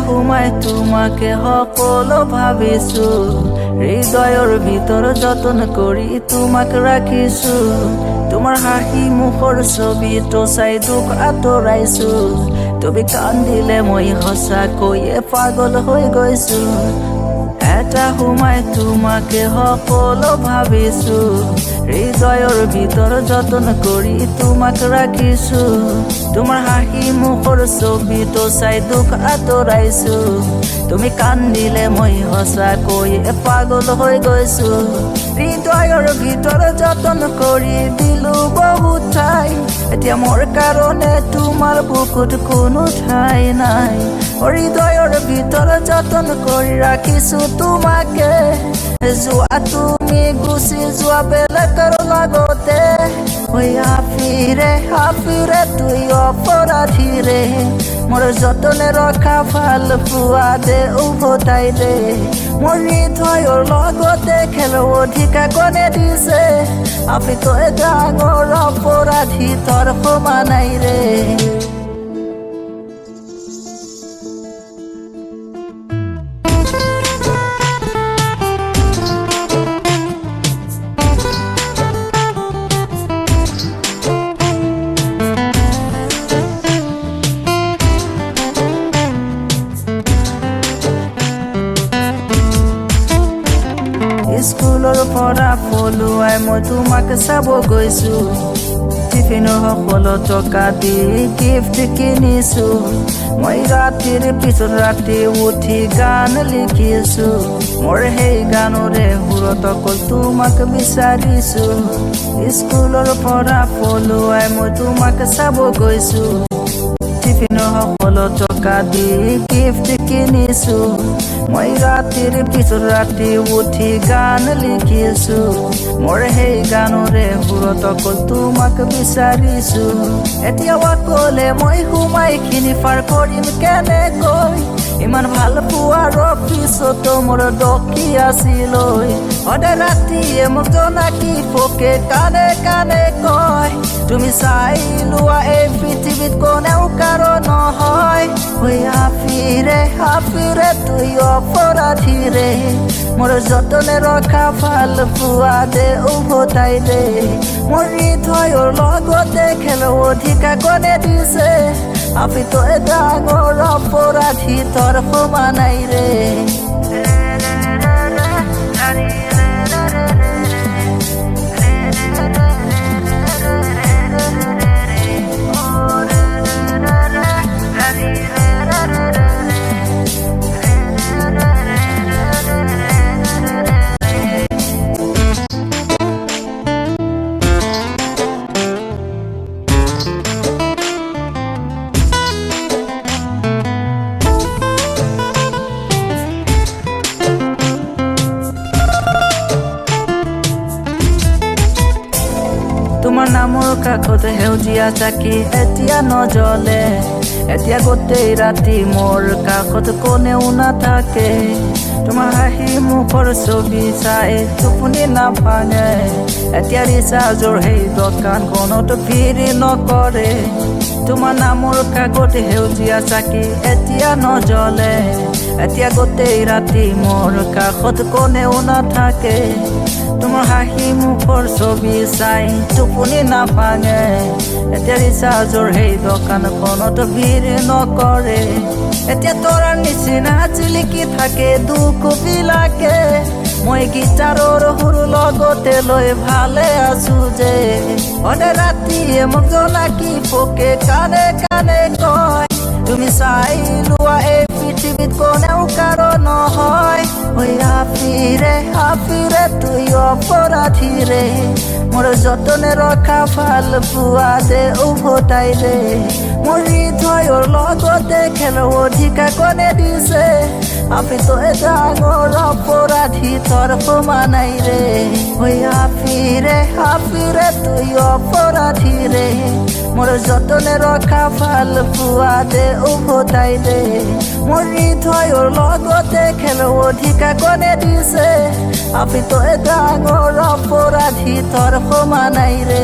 সোমাই তোমাকে সকলো ভাবিছো হৃদয়ৰ ভিতৰ যতন কৰি তোমাক ৰাখিছো তোমাৰ হাঁহি মুখৰ ছবিটো চাই দুখ আঁতৰাইছো তুমি কান্দিলে মই সঁচাকৈয়ে পাগল হৈ গৈছো এটা সোমাই তোমাকে সকলো ভাবিছো হৃদয়ৰ ভিতৰ যতন কৰি তোমাক ৰাখিছো তোমাৰ হাঁহি মুখৰ ছবিটো চাই দুখ আঁতৰাইছো তুমি কান্দিলে মই সঁচাকৈয়ে পাগল হৈ গৈছো হৃদয়ৰ ভিতৰ যতন কৰি দিলো বহুত ঠাই এতিয়া মোৰ কাৰণে তোমাৰ বুকুত কোনো ঠাই নাই হৃদয়ৰ ভিতৰ যতন কৰি ৰাখিছো তোমাকে যোৱা তুমি গুচি যোৱা বেলেগৰ লগতে হাফিৰে তুই অপৰাধীৰে মোৰ যতনে ৰখা ভাল পোৱা দে উভতাই দে মোৰ হৃদয়ৰ লগতে খেল অধিকাৰ কোনে দিছে আপি তই ডাঙৰ অপৰাধী তোৰ সমানাই ৰে স্কুলৰ পৰা পলুৱাই মই তোমাক চাব গৈছো টিফিনৰ সকলো টকা দি গিফ্ট কিনিছো মই ৰাতিৰ পিছত ৰাতি উঠি গান লিখিছো মোৰ সেই গানৰে সুৰত অকল তোমাক বিচাৰিছো স্কুলৰ পৰা পলুৱাই মই তোমাক চাব গৈছো টিফিনৰ সকলো টকা দি গিফ্ট কিনিছো মই ৰাতিৰ পিছত ৰাতি উঠি গান লিখিছো মোৰ সেই গানৰে সুৰত অকল তোমাক বিচাৰিছো এতিয়া অকলে মই সোমাইখিনি পাৰ কৰিম কেনেকৈ ইমান ভাল পোৱাৰ পিছতো মোৰ দকি আছিল সদায় ৰাতিয়ে মোক জনাকি পোকে কানে কানে কয় তুমি চাই লোৱা এই পৃথিৱীত কোনেও কাৰো নহয় হাফিৰে তুই অপৰাধীৰে মোৰ যতনে ৰখা ভাল পোৱা দে উভতাই দে মোৰ হৃদয়ৰ লগতে খেল অধিকাৰ কোনে দিছে আপি তই ডাঙৰ অপৰাধী তোৰ সমানাই ৰে তোমাৰ নামৰ কাষত সেউজীয়া চাকি এতিয়া নজ্বলে এতিয়া গোটেই ৰাতি মোৰ কাষত কোনেও নাথাকে তোমাৰ হাঁহি মুখৰ ছবি চাই টোপনি নাভাঙে এতিয়া ৰিচাৰ্জৰ সেই দোকানখনত ভিৰ নকৰে তোমাৰ নামৰ কাষত সেউজীয়া চাকি এতিয়া নজ্বলে এতিয়া গোটেই ৰাতি মোৰ কাষত কোনেও নাথাকে তোমাৰ হাঁহি মুখৰ ছবি চাই টোপনি নাভাঙে এতিয়া ৰিচাৰ্জৰ সেই দোকানখনত ভিৰ নকৰে এতিয়া তোৰ নিচিনা জিলিকি থাকে দুখ বিলাকে মই গীটাৰৰ সুৰ লগতে লৈ ভালে আছো যে সদায় ৰাতিয়ে মোক জনাকি পোকে কানে কানে কয় তুমি চাই লোৱা এই পৃথিৱীত কোনেও কাৰো নহয় হাফিৰে তুই অপৰাধীৰে মোৰ যতনে ৰখা ভাল পোৱা দে উভতাই দে মোৰ হৃদয়ৰ লগতে খেল অধিকাৰ কোনে দিছে আপি তই ডাঙৰ অপৰাধী তোৰ সমানাই ৰে হাফিৰে তুই অপৰাধীৰে মোৰ যতনে ৰখা ভাল পোৱা দে উভতাই দে মোৰ হৃদয়ৰ লগতে খেল অধিকাৰ কোনে দিছে আপি তই ডাঙৰ অপৰাধী তোৰ সমানাই ৰে